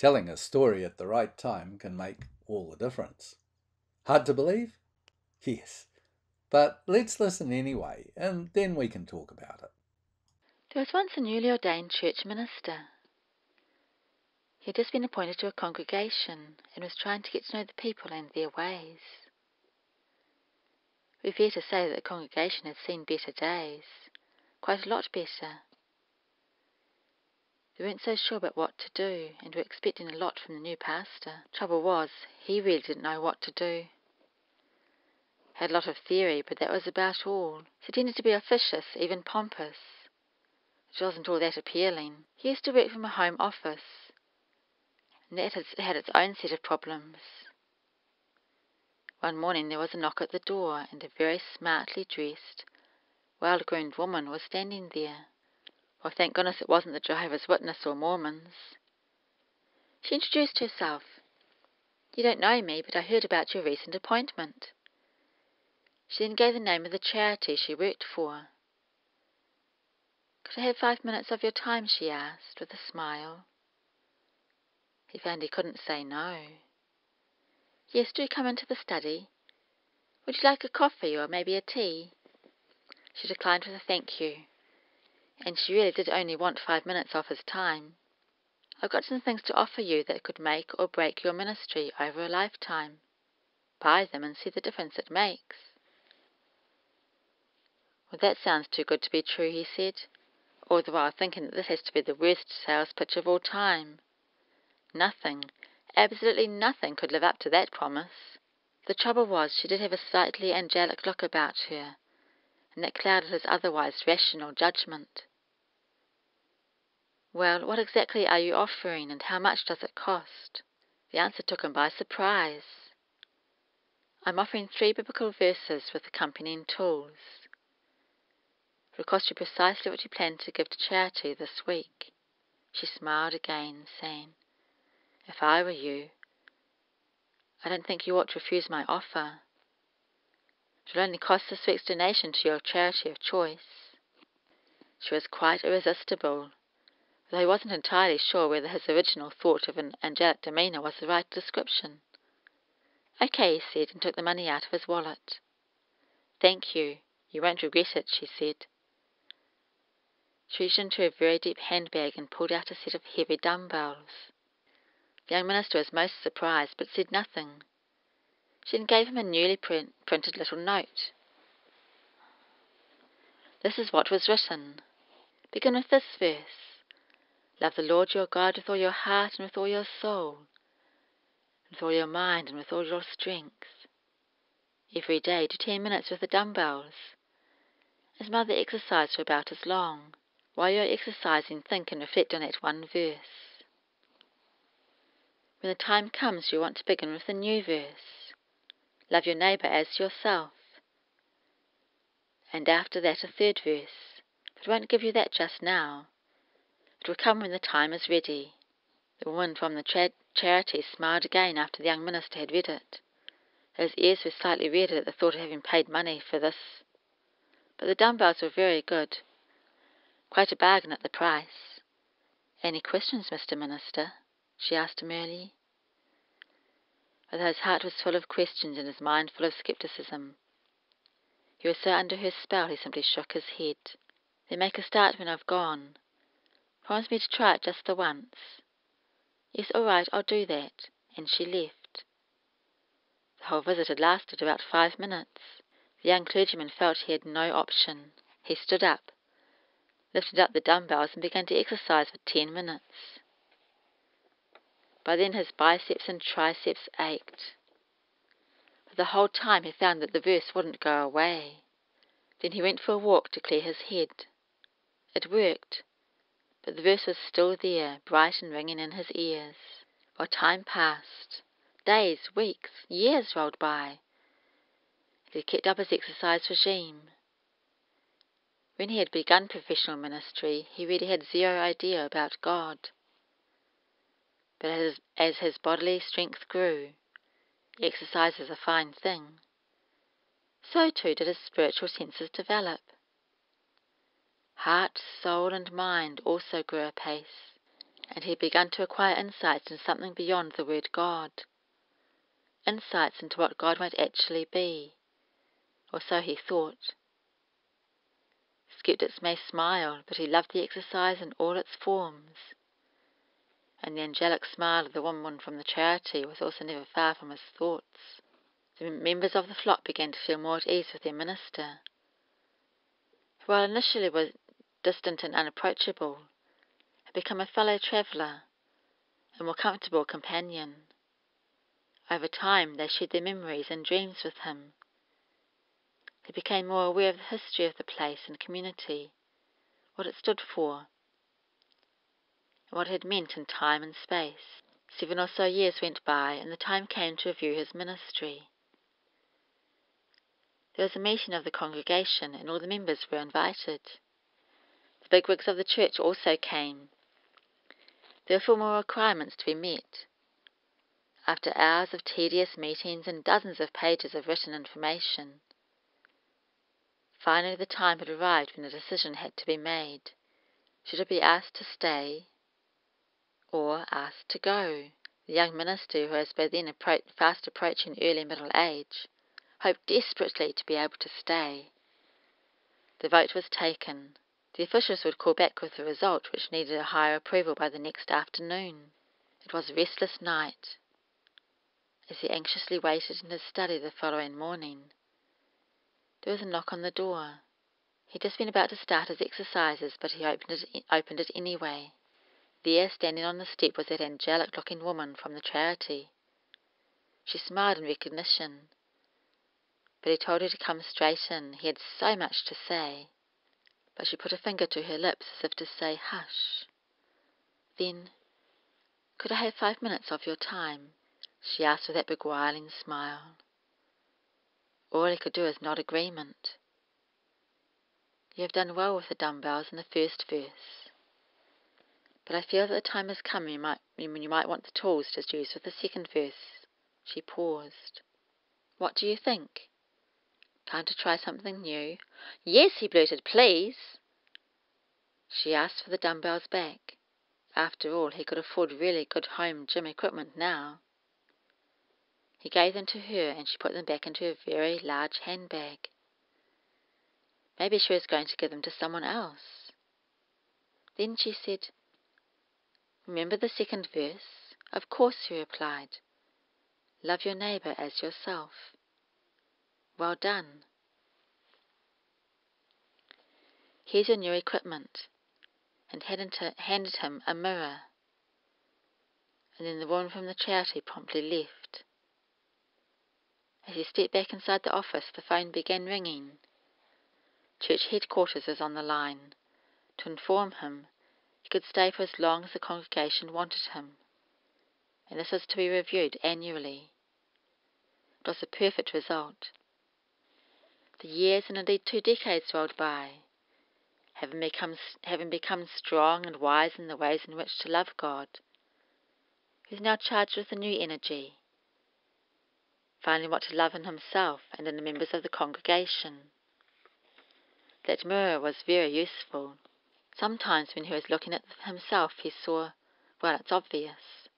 Telling a story at the right time can make all the difference. Hard to believe? Yes. But let's listen anyway, and then we can talk about it. There was once a newly ordained church minister. He had just been appointed to a congregation and was trying to get to know the people and their ways. We fear to say that the congregation had seen better days, quite a lot better. They weren't so sure about what to do and were expecting a lot from the new pastor. Trouble was, he really didn't know what to do. Had a lot of theory, but that was about all. He tended to be officious, even pompous, which wasn't all that appealing. He used to work from a home office, and that had its own set of problems. One morning there was a knock at the door, and a very smartly dressed, well-groomed woman was standing there. Well, thank goodness it wasn't the Jehovah's Witness or Mormons. She introduced herself. "You don't know me, but I heard about your recent appointment." She then gave the name of the charity she worked for. "Could I have 5 minutes of your time?" she asked, with a smile. He found he couldn't say no. "Yes, do come into the study. Would you like a coffee or maybe a tea?" She declined with a thank you, and she really did only want 5 minutes of his time. "I've got some things to offer you that could make or break your ministry over a lifetime. Buy them and see the difference it makes." "Well, that sounds too good to be true," he said, all the while thinking that this has to be the worst sales pitch of all time. Nothing, absolutely nothing, could live up to that promise. The trouble was, she did have a slightly angelic look about her, and that clouded his otherwise rational judgment. "Well, what exactly are you offering, and how much does it cost?" The answer took him by surprise. "I'm offering 3 biblical verses with accompanying tools. It will cost you precisely what you plan to give to charity this week." She smiled again, saying, "If I were you, I don't think you ought to refuse my offer. It will only cost this week's donation to your charity of choice." She was quite irresistible, though he wasn't entirely sure whether his original thought of an angelic demeanour was the right description. "Okay," he said, and took the money out of his wallet. "Thank you. You won't regret it," she said. She reached into a very deep handbag and pulled out a set of heavy dumbbells. The young minister was most surprised, but said nothing. She then gave him a newly printed little note. This is what was written. Begin with this verse. "Love the Lord your God with all your heart and with all your soul, and with all your mind and with all your strength. Every day do 10 minutes with the dumbbells, and some other exercise for about as long. While you are exercising, think and reflect on that one verse. When the time comes, you want to begin with the new verse. Love your neighbour as yourself. And after that a 3rd verse, but I won't give you that just now. It will come when the time is ready." The woman from the charity smiled again after the young minister had read it. His ears were slightly red at the thought of having paid money for this. But the dumbbells were very good. Quite a bargain at the price. "Any questions, Mr. Minister?" she asked demurely. Although his heart was full of questions and his mind full of scepticism, he was so under her spell he simply shook his head. "Then make a start when I've gone. Promise me to try it just the once." "Yes, all right, I'll do that." And she left. The whole visit had lasted about 5 minutes. The young clergyman felt he had no option. He stood up, lifted up the dumbbells, and began to exercise for 10 minutes. By then his biceps and triceps ached. But the whole time he found that the verse wouldn't go away. Then he went for a walk to clear his head. It worked, but the verse was still there, bright and ringing in his ears. While time passed, days, weeks, years rolled by, and he kept up his exercise regime. When he had begun professional ministry, he really had zero idea about God. But as his bodily strength grew, exercise is a fine thing, so too did his spiritual senses develop. Heart, soul, and mind also grew apace, and he had begun to acquire insights into something beyond the word God, insights into what God might actually be, or so he thought. Skeptics may smile, but he loved the exercise in all its forms, and the angelic smile of the woman from the charity was also never far from his thoughts. The members of the flock began to feel more at ease with their minister, who while initially was distant and unapproachable, had become a fellow traveller, a more comfortable companion. Over time they shared their memories and dreams with him. They became more aware of the history of the place and community, what it stood for, and what it had meant in time and space. 7 or so years went by, and the time came to review his ministry. There was a meeting of the congregation, and all the members were invited. The bigwigs of the church also came. There were 4 more requirements to be met. After hours of tedious meetings and dozens of pages of written information, finally the time had arrived when a decision had to be made. Should it be asked to stay or asked to go? The young minister, who was by then fast approaching early middle age, hoped desperately to be able to stay. The vote was taken. The officials would call back with the result, which needed a higher approval by the next afternoon. It was a restless night. As he anxiously waited in his study the following morning, there was a knock on the door. He had just been about to start his exercises, but he opened it anyway. There, standing on the step, was that angelic-looking woman from the charity. She smiled in recognition, but he told her to come straight in. He had so much to say. But she put a finger to her lips as if to say, "Hush." Then, "Could I have 5 minutes of your time?" she asked with that beguiling smile. All he could do was nod agreement. "You have done well with the dumbbells in the first verse, but I feel that the time has come when you might want the tools to use with the second verse." She paused. "What do you think? Time to try something new?" "Yes," he blurted, "please." She asked for the dumbbells back. After all, he could afford really good home gym equipment now. He gave them to her, and she put them back into her very large handbag. Maybe she was going to give them to someone else. Then she said, "Remember the second verse?" "Of course," he replied. "Love your neighbour as yourself." "Well done. Here's your new equipment," and handed him a mirror. And then the woman from the charity promptly left. As he stepped back inside the office, the phone began ringing. Church headquarters was on the line, to inform him he could stay for as long as the congregation wanted him, and this was to be reviewed annually. It was a perfect result. The years, and indeed 2 decades, rolled by. Having become strong and wise in the ways in which to love God, he was now charged with a new energy, finding what to love in himself and in the members of the congregation. That mirror was very useful. Sometimes when he was looking at himself, he saw, well, it's obvious.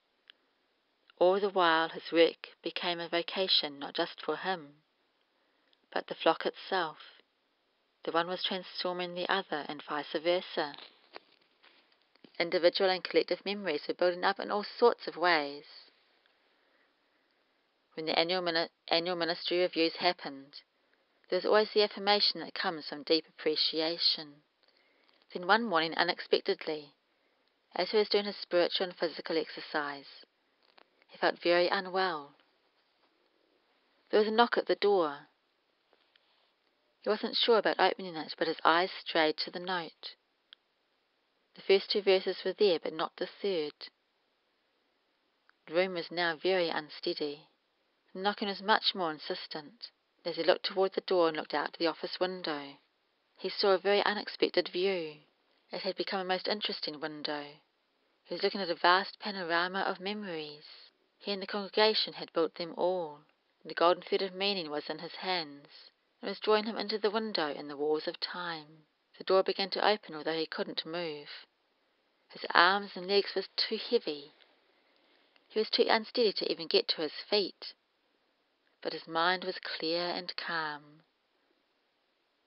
All the while his work became a vocation not just for him, but the flock itself. The one was transforming the other, and vice versa. Individual and collective memories were building up in all sorts of ways. When the annual ministry reviews happened, there was always the affirmation that comes from deep appreciation. Then one morning, unexpectedly, as he was doing his spiritual and physical exercise, he felt very unwell. There was a knock at the door. He wasn't sure about opening it, but his eyes strayed to the note. The first 2 verses were there, but not the third. The room was now very unsteady. The knocking was much more insistent. As he looked toward the door and looked out the office window, he saw a very unexpected view. It had become a most interesting window. He was looking at a vast panorama of memories. He and the congregation had built them all. The golden thread of meaning was in his hands, and was drawing him into the window in the walls of time. The door began to open, although he couldn't move. His arms and legs were too heavy. He was too unsteady to even get to his feet. But his mind was clear and calm.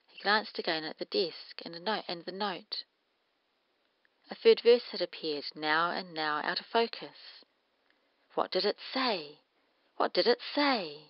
He glanced again at the desk and the note. A third verse had appeared, now and now out of focus. What did it say? What did it say?